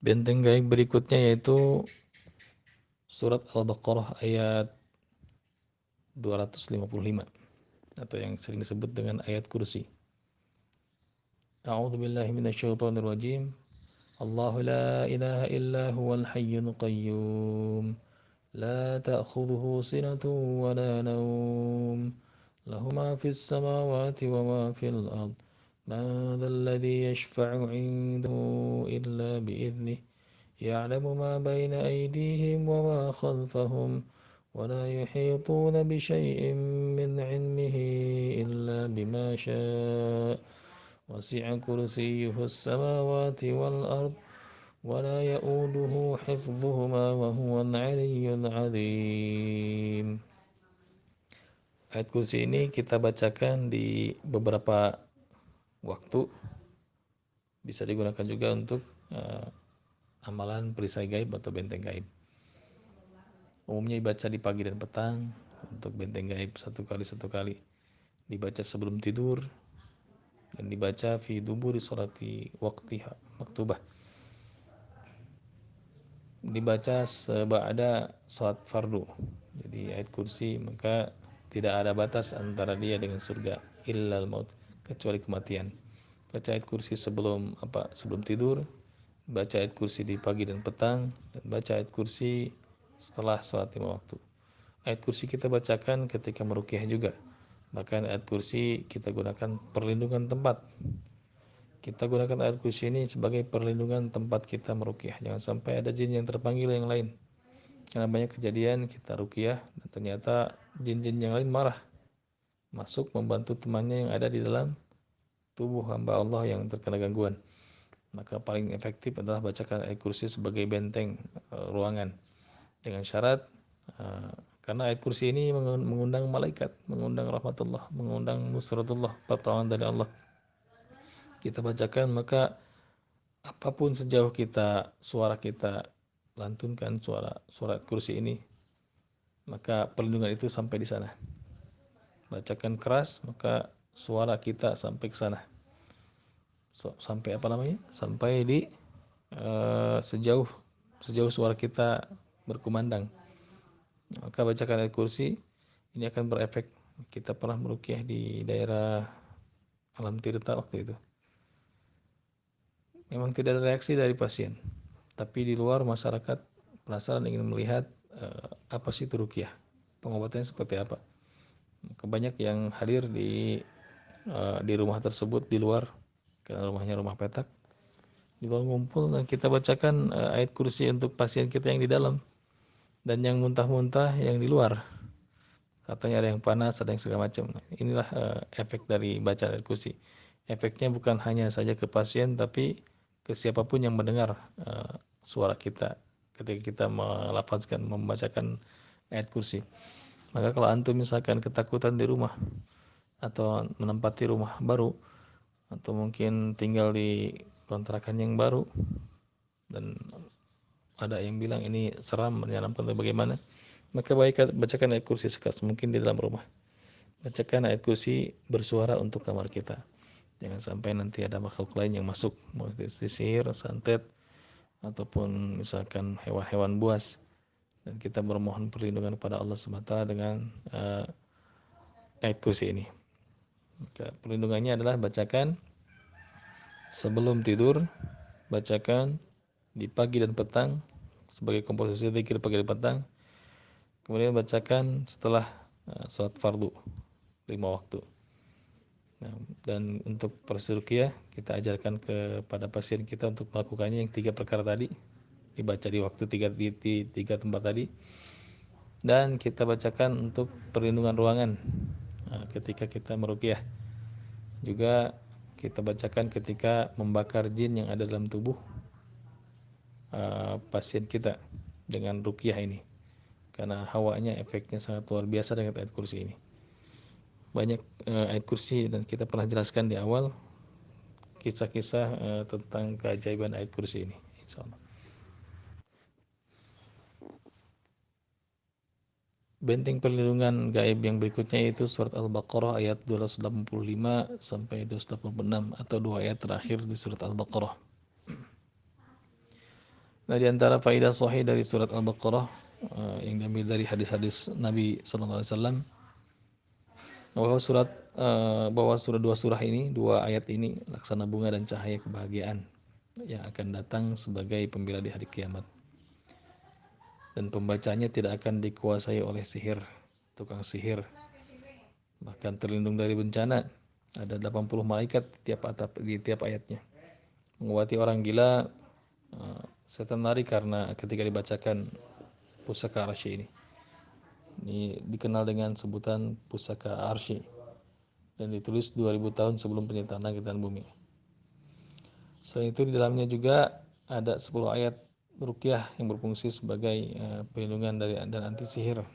Benteng gaib berikutnya yaitu surat Al-Baqarah ayat 255 atau yang sering disebut dengan ayat kursi. A'udzubillahi minasyaitonirrajim. Allahu la ilaha illa huwal hayyul qayyum. La ta'khudhuhu sinatun wa la nawm. Lahu ma fis samawati wa ma fil ard. Ma dhal ladzi yashfa'u 'indahu illa bi'idhnihi. يعلم ما بين أيديهم وما خلفهم ولا يحيطون بشيء من علمه إلا بما شاء وسع كرسيه السماوات والأرض ولا يؤوده حفظهما وهو العلي العظيم. Ayat kursi ini kita bacakan di beberapa waktu, bisa digunakan juga untuk amalan perisai gaib atau benteng gaib. Umumnya dibaca di pagi dan petang untuk benteng gaib satu kali, dibaca sebelum tidur dan dibaca fi duburi sholati waqtiha maktubah, dibaca seba'da salat fardu. Jadi ayat kursi maka tidak ada batas antara dia dengan surga, illal maut, kecuali kematian. Baca ayat kursi sebelum tidur, baca ayat kursi di pagi dan petang, dan baca ayat kursi setelah sholat 5 waktu. Ayat kursi kita bacakan ketika meruqyah juga. Bahkan ayat kursi kita gunakan perlindungan tempat. Kita gunakan ayat kursi ini sebagai perlindungan tempat kita meruqyah. Jangan sampai ada jin yang terpanggil yang lain. Karena banyak kejadian kita ruqyah dan ternyata jin-jin yang lain marah, masuk membantu temannya yang ada di dalam tubuh hamba Allah yang terkena gangguan. Maka paling efektif adalah bacakan ayat kursi sebagai benteng ruangan, dengan syarat karena ayat kursi ini mengundang malaikat, mengundang rahmatullah, mengundang nusratullah, pertolongan dari Allah. Kita bacakan, maka apapun sejauh suara kita lantunkan surat kursi ini, maka perlindungan itu sampai di sana. Bacakan keras, maka suara kita sampai ke sana. Sampai Sampai di sejauh suara kita berkumandang. Maka bacakan ayat kursi ini akan berefek. Kita pernah meruqyah di daerah Alam Tirta waktu itu. Memang tidak ada reaksi dari pasien, tapi di luar masyarakat penasaran ingin melihat apa sih itu ruqyah, pengobatannya seperti apa. Banyak yang hadir di rumah tersebut di luar, karena rumahnya rumah petak. Di luar ngumpul dan kita bacakan ayat kursi untuk pasien kita yang di dalam, dan yang muntah-muntah yang di luar. Katanya ada yang panas, ada yang segala macam. Inilah efek dari baca ayat kursi. Efeknya bukan hanya saja ke pasien, tapi ke siapapun yang mendengar suara kita ketika kita membacakan ayat kursi. Maka kalau antum misalkan ketakutan di rumah, atau menempati rumah baru, atau mungkin tinggal di kontrakan yang baru, dan ada yang bilang ini seram, menyeramkan atau bagaimana, maka bacakan ayat kursi sekeras mungkin di dalam rumah. Bacakan ayat kursi bersuara untuk kamar kita. Jangan sampai nanti ada makhluk lain yang masuk, mau sisir, santet, ataupun misalkan hewan-hewan buas. Dan kita bermohon perlindungan kepada Allah SWT dengan ayat kursi ini. Maka perlindungannya adalah bacakan sebelum tidur, bacakan di pagi dan petang sebagai komposisi zikir pagi dan petang. Kemudian bacakan setelah sholat fardu 5 waktu. Nah, dan untuk proses ruqyah kita ajarkan kepada pasien kita untuk melakukannya yang 3 perkara tadi, dibaca di waktu di 3 tempat tadi, dan kita bacakan untuk perlindungan ruangan ketika kita meruqyah. Juga kita bacakan ketika membakar jin yang ada dalam tubuh pasien kita dengan ruqyah ini, karena hawanya efeknya sangat luar biasa dengan ayat kursi ini. Banyak ayat kursi dan kita pernah jelaskan di awal kisah-kisah tentang keajaiban ayat kursi ini, insyaallah. Benteng perlindungan gaib yang berikutnya yaitu surat Al-Baqarah ayat 285 sampai 286, atau 2 ayat terakhir di surat Al-Baqarah. Nah, di antara faidah sahih dari surat Al-Baqarah yang diambil dari hadis-hadis Nabi sallallahu alaihi wasallam bahwa dua surah ini, dua ayat ini laksana bunga dan cahaya kebahagiaan yang akan datang sebagai pembela di hari kiamat. Dan pembacanya tidak akan dikuasai oleh sihir, tukang sihir, bahkan terlindung dari bencana. Ada 80 malaikat di tiap ayatnya. Mengobati orang gila, setan lari karena ketika dibacakan pusaka arsy ini. Ini dikenal dengan sebutan pusaka arsy dan ditulis 2000 tahun sebelum penciptaan langit dan bumi. Selain itu di dalamnya juga ada 10 ayat ruqyah yang berfungsi sebagai perlindungan dari dan anti sihir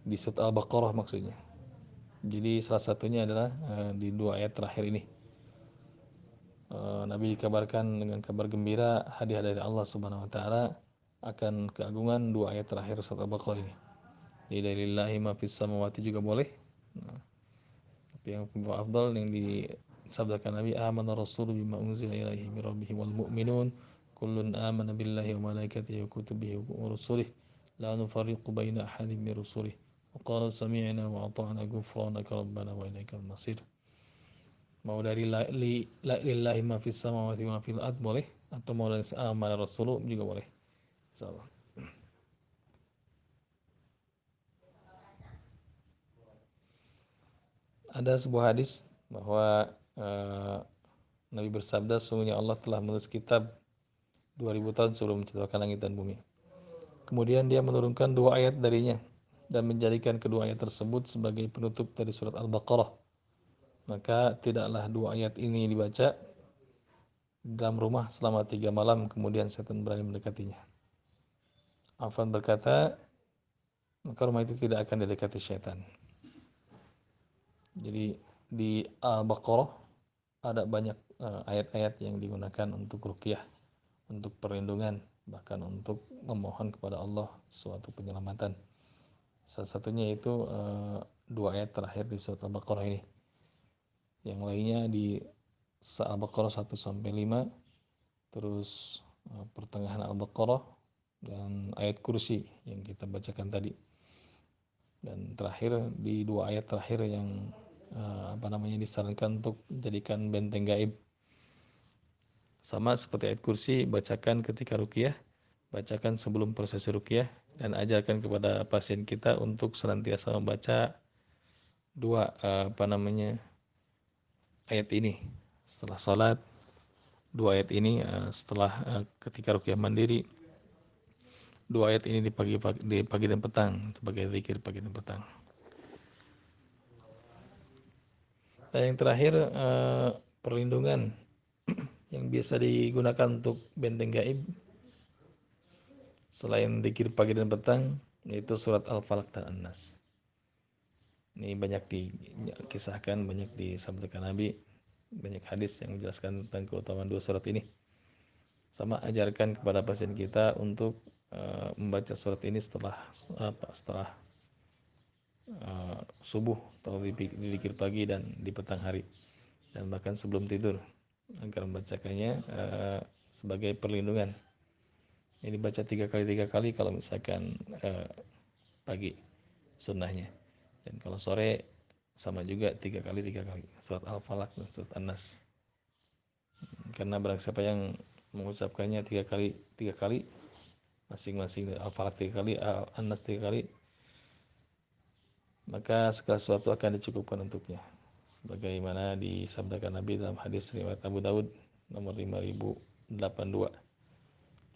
di surat Al-Baqarah maksudnya. Jadi salah satunya adalah di dua ayat terakhir ini. Nabi dikabarkan dengan kabar gembira hadiah dari Allah Subhanahu wa taala akan keagungan dua ayat terakhir surat Al-Baqarah ini. Jadi lillahi ma fis samawati juga boleh. Tapi yang afdal yang disabdakan Nabi amana rasul bima unzila ilaihi mir rabbih wal mu'minun kullun amana billahi wa malaikatihi wa kutubihi wa rusulihi la nufarriqu baina ahadin min rusulihi wa qalu sami'na wa ata'na ghufranaka rabbana wa ilaikal masir. Mau dari lillahi ma fis samawati wa ma fil ard boleh, atau mau dari amana rasul juga boleh. Insyaallah. Ada sebuah hadis bahwa Nabi bersabda, sungguhnya Allah telah menulis kitab 2000 tahun sebelum menciptakan langit dan bumi. Kemudian dia menurunkan dua ayat darinya dan menjadikan kedua ayat tersebut sebagai penutup dari surat Al-Baqarah. Maka tidaklah dua ayat ini dibaca dalam rumah selama 3 malam, kemudian setan berani mendekatinya. Affan berkata, maka rumah itu tidak akan didekati setan. Jadi di Al-Baqarah ada banyak ayat-ayat yang digunakan untuk ruqyah, untuk perlindungan, bahkan untuk memohon kepada Allah suatu penyelamatan. Salah satunya itu dua ayat terakhir di surat Al-Baqarah ini. Yang lainnya di Al-Baqarah 1 sampai 5, terus pertengahan Al-Baqarah dan ayat kursi yang kita bacakan tadi. Dan terakhir di dua ayat terakhir yang disarankan untuk jadikan benteng gaib. Sama seperti ayat kursi, bacakan ketika ruqyah, bacakan sebelum proses ruqyah, dan ajarkan kepada pasien kita untuk senantiasa membaca dua ayat ini setelah salat, dua ayat ini setelah ketika ruqyah mandiri, dua ayat ini di pagi dan petang sebagai zikir pagi dan petang. Dan yang terakhir perlindungan yang biasa digunakan untuk benteng gaib selain zikir pagi dan petang, yaitu surat Al-Falaq dan An-Nas. Ini banyak dikisahkan, banyak disabdakan Nabi, banyak hadis yang menjelaskan tentang keutamaan dua surat ini. Sama ajarkan kepada pasien kita untuk membaca surat ini setelah subuh atau di zikir pagi dan di petang hari, dan bahkan sebelum tidur, agar membacakannya sebagai perlindungan. Ini baca 3 kali kalau misalkan pagi sunnahnya, dan kalau sore sama juga 3 kali surat Al-Falaq dan surat An-Nas. Karena barang siapa yang mengucapkannya 3 kali masing-masing, Al-Falaq 3 kali, An-Nas 3 kali, maka segala sesuatu akan dicukupkan untuknya, sebagaimana disabdakan Nabi dalam hadis riwayat Abu Daud nomor 5082,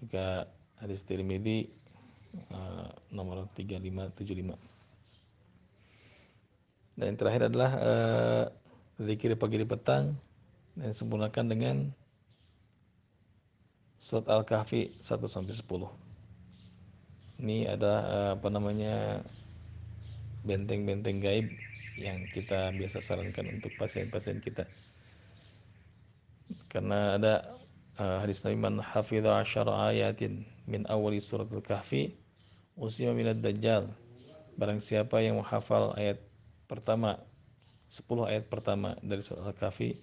juga hadis Tirmidzi nomor 3575. Dan yang terakhir adalah zikir pagi di petang, dan sempurnakan dengan surat Al-Kahfi 1 sampai 10. Ini ada benteng-benteng gaib yang kita biasa sarankan untuk pasien-pasien kita. Karena ada hadis Nabi, man hafidha 10 ayatin min awali surat Al-Kahfi usima minad dajjal. Barang siapa yang menghafal ayat pertama, 10 ayat pertama dari surat Al-Kahfi,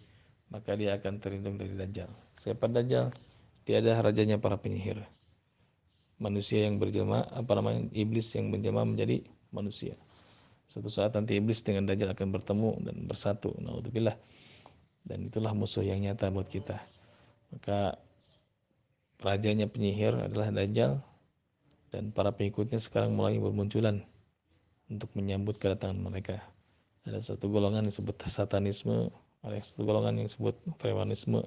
maka dia akan terlindung dari Dajjal. Siapa Dajjal? tiada rajanya para penyihir. Manusia yang berjelma, iblis yang menjelma menjadi manusia. Suatu saat nanti iblis dengan Dajjal akan bertemu dan bersatu. Naudzubillah. Dan itulah musuh yang nyata buat kita. Maka rajanya penyihir adalah Dajjal, dan para pengikutnya sekarang mulai bermunculan untuk menyambut kedatangan mereka. Ada satu golongan yang disebut satanisme, ada satu golongan yang disebut premanisme,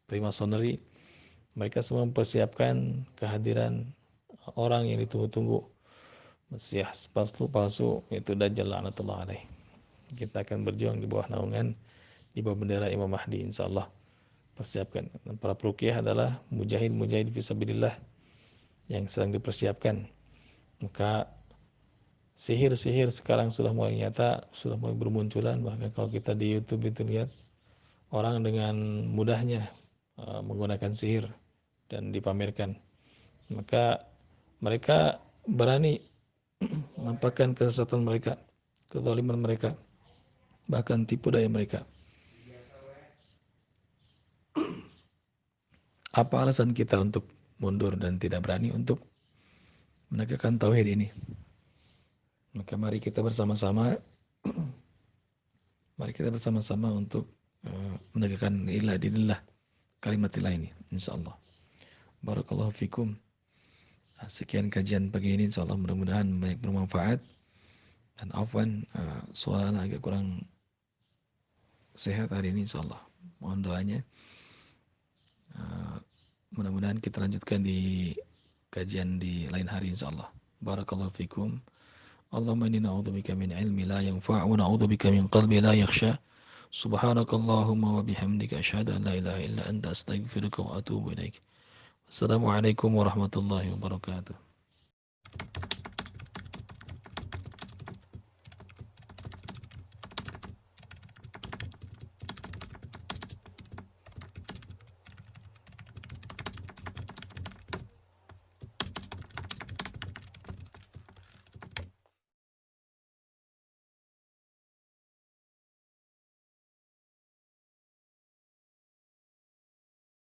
Freemasonry. Mereka semua mempersiapkan kehadiran orang yang ditunggu-tunggu, Mesias palsu, yaitu Dajjal laknatullah alaih. Kita akan berjuang di bawah naungan, di bawah bendera Imam Mahdi, insyaallah. Persiapkan. Dan para peruqyah adalah mujahid fisabilillah yang sedang dipersiapkan. Maka sihir-sihir sekarang sudah mulai nyata, sudah mulai bermunculan. Bahkan kalau kita di YouTube itu lihat orang dengan mudahnya menggunakan sihir dan dipamerkan. Maka mereka berani menampakkan kesesatan mereka, kezaliman mereka, bahkan tipu daya mereka. Apa alasan kita untuk mundur dan tidak berani untuk menegakkan tauhid ini? Maka mari kita bersama-sama untuk menegakkan ilah dinillah, kalimat ilah ini, insyaallah. Barakallahu fikum. Sekian kajian pagi ini, insyaallah mudah-mudahan banyak bermanfaat. Dan afwan, suara agak kurang sehat hari ini, insyaallah. Mohon doanya. Mudah-mudahan kita lanjutkan di kajian di lain hari, insyaallah. Barakallahu fikum. Allahumma inni na'udzubika min ilmi la yanfa' wa na'udzubika min qalbi la yakhsha. Subhanakallahumma wa bihamdika asyhadu an la ilaha illa anta astaghfiruka wa atubu ilaik. Assalamualaikum warahmatullahi wabarakatuh.